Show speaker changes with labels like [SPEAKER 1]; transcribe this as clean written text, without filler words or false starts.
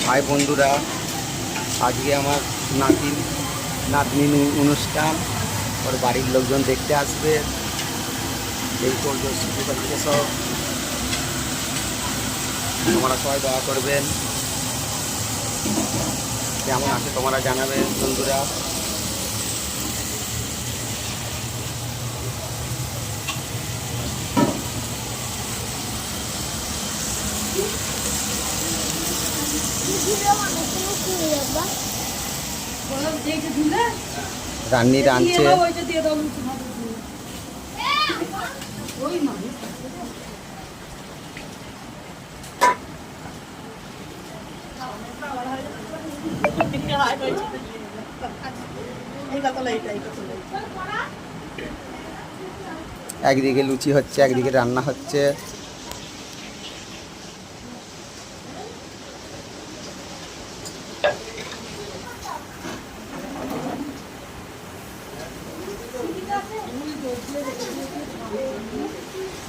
[SPEAKER 1] High বন্ধুরা, আজকে আমার নাতনির অনুষ্ঠান। ওর বাড়ির লোকজন দেখতে আসবে। এই থেকে সব তোমরা সবাই দয়া করবেন। কেমন আছে তোমরা জানাবেন বন্ধুরা। রান্নি রাঁধছে। একদিকে লুচি হচ্ছে, একদিকে রান্না হচ্ছে।